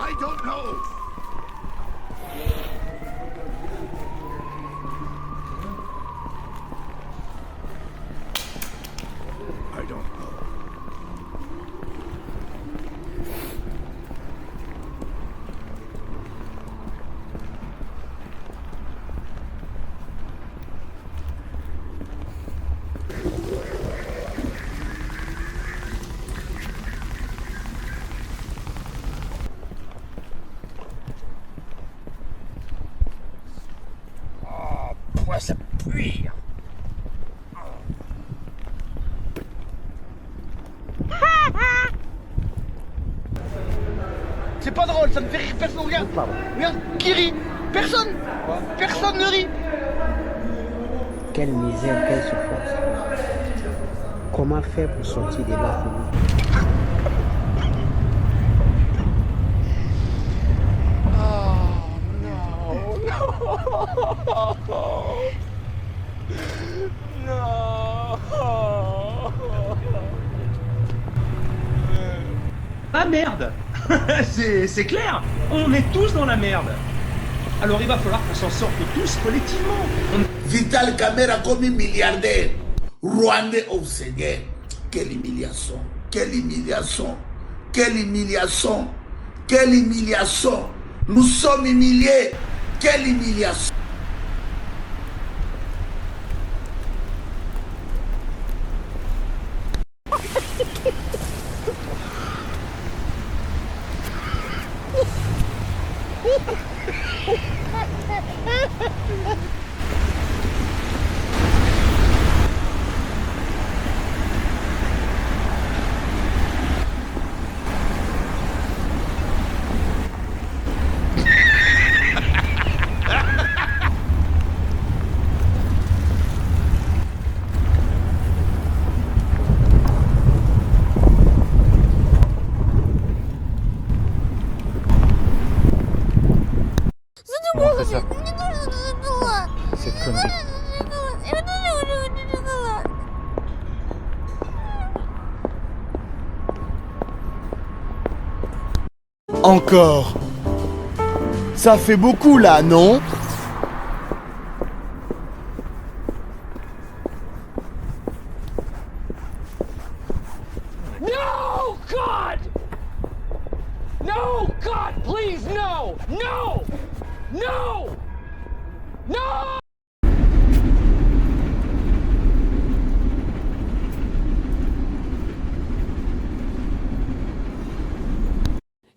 I don't know. I don't know. Oh, ça pue. C'est pas drôle, ça me fait rire, personne regarde. Regarde, qui rit? Personne. Personne ne rit. Quelle misère, quelle souffrance. Comment faire pour sortir de là? Ah merde. C'est clair, on est tous dans la merde. Alors il va falloir qu'on s'en sorte tous collectivement. Vital Camera comme milliardaire. Rwandais au Seigneur. Quelle humiliation. Quelle humiliation. Quelle humiliation. Quelle humiliation. Nous sommes humiliés. Quelle humiliation. Comment on fait ça? Cette connerie. Encore. Ça fait beaucoup là, non? No, God! No, God, please, no! No! No! No!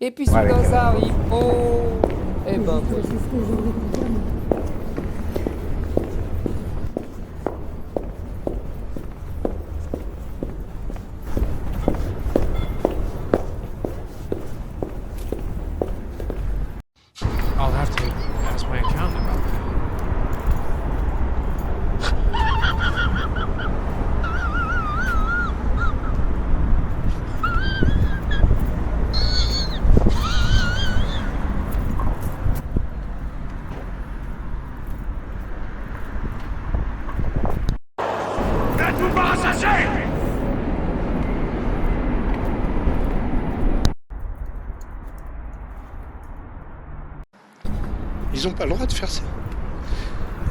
Et puis soudain ça arrive. Oh! Eh ben, I'll have to ask my accountant about that. Êtes-vous pas assassin? Ils n'ont pas le droit de faire ça.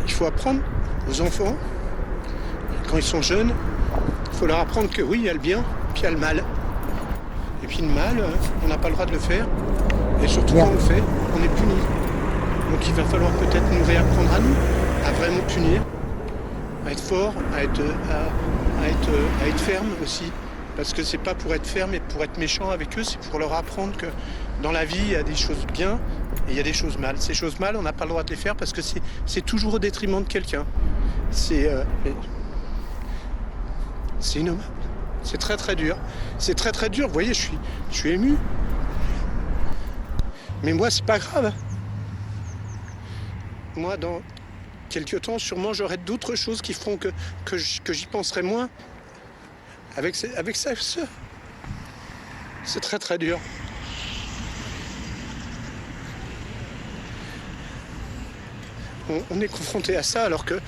Il faut apprendre aux enfants, quand ils sont jeunes, il faut leur apprendre que oui, il y a le bien, puis il y a le mal. Et puis le mal, on n'a pas le droit de le faire. Et surtout quand on le fait, on est puni. Donc il va falloir peut-être nous réapprendre à nous, à vraiment punir, à être fort, à être ferme aussi. Parce que c'est pas pour être ferme et pour être méchant avec eux, c'est pour leur apprendre que dans la vie, il y a des choses bien et il y a des choses mal. Ces choses mal, on n'a pas le droit de les faire parce que c'est toujours au détriment de quelqu'un. C'est innommable. C'est très très dur. C'est très très dur. Vous voyez, je suis ému. Mais moi, c'est pas grave. Moi, dans quelques temps, sûrement, j'aurai d'autres choses qui feront que j'y penserai moins. Avec ça, c'est très très dur. On est confronté à ça alors que, vous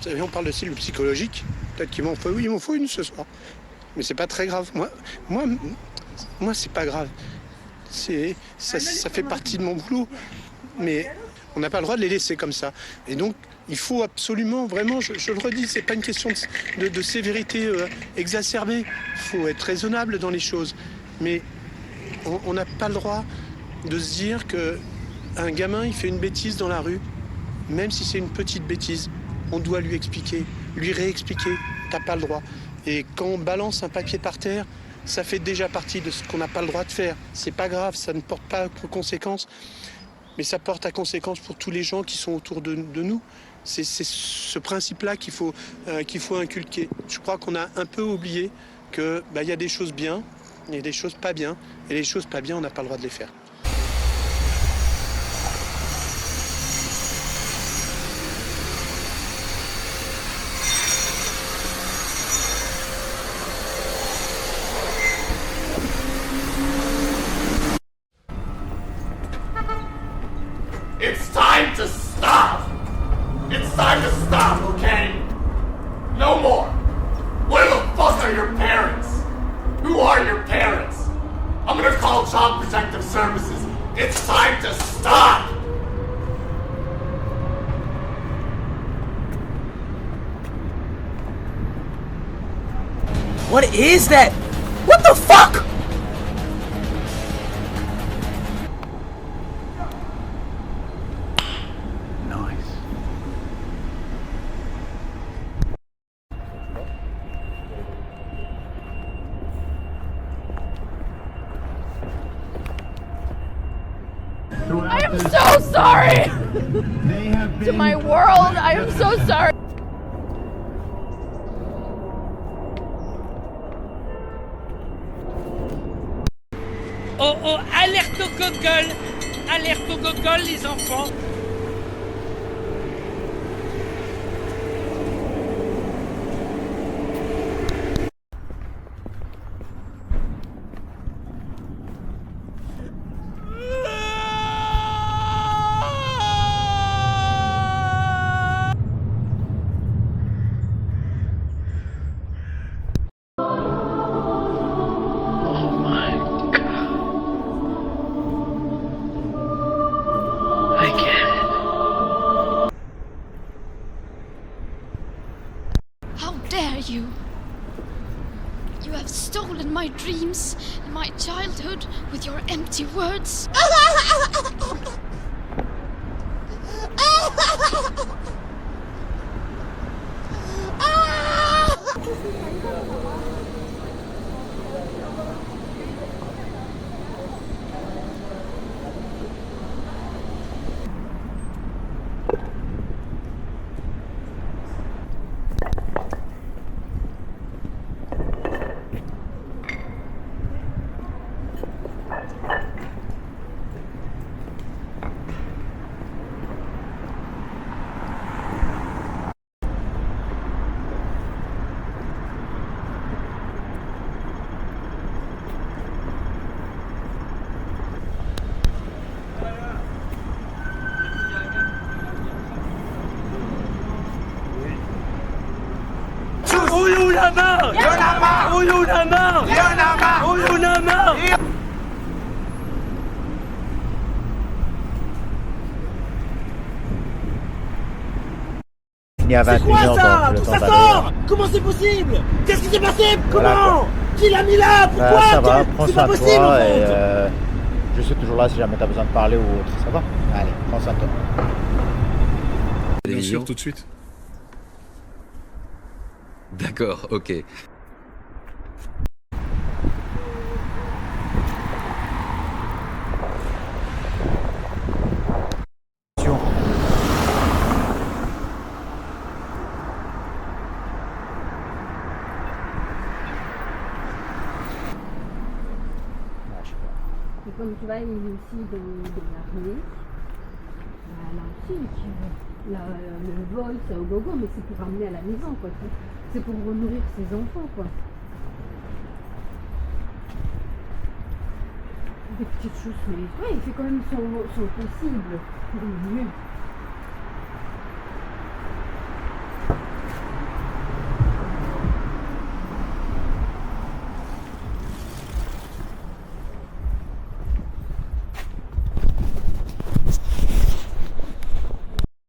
savez, on parle de cible psychologique. Peut-être qu'il m'en faut, oui, il m'en faut une ce soir. Mais c'est pas très grave. Moi, c'est pas grave. ça fait partie de mon boulot. Mais on n'a pas le droit de les laisser comme ça. Et donc, il faut absolument, vraiment, je le redis, c'est pas une question de sévérité exacerbée. Il faut être raisonnable dans les choses. Mais on n'a pas le droit de se dire qu'un gamin, il fait une bêtise dans la rue, même si c'est une petite bêtise. On doit lui expliquer, lui réexpliquer. T'as pas le droit. Et quand on balance un papier par terre, ça fait déjà partie de ce qu'on n'a pas le droit de faire. C'est pas grave, ça ne porte pas de conséquences, mais ça porte à conséquence pour tous les gens qui sont autour de nous. C'est ce principe-là qu'il faut inculquer. Je crois qu'on a un peu oublié qu'il y a des choses bien, il y a des choses pas bien, et les choses pas bien, on n'a pas le droit de les faire. It's time to stop! It's time to stop, okay? No more! Where the fuck are your parents? Who are your parents? I'm gonna call Child Protective Services. It's time to stop! What is that? What the fuck? I am so sorry! To my world, I am so sorry! Oh oh, alerte au gogol! Alerte au gogol, les enfants! How dare you? You have stolen my dreams and my childhood with your empty words. Il y a 21 quoi ça? ans, D'où ça sort? Comment c'est possible? Qu'est-ce qui s'est passé? Comment? Voilà, qui l'a mis là? Pourquoi? ça va, prends C'est soin pas de possible toi en fait. et je suis toujours là si jamais t'as besoin de parler ou autre, ça va? Allez, prends soin de toi. Bien sûr, tout de suite. D'accord, ok. Et comme tu vois, il est aussi dans l'armée. Là aussi, le vol, c'est au gogo, mais c'est pour ramener à la maison, quoi. C'est pour nourrir ses enfants, quoi. Des petites choses, mais ouais, il fait quand même son possible pour le mieux.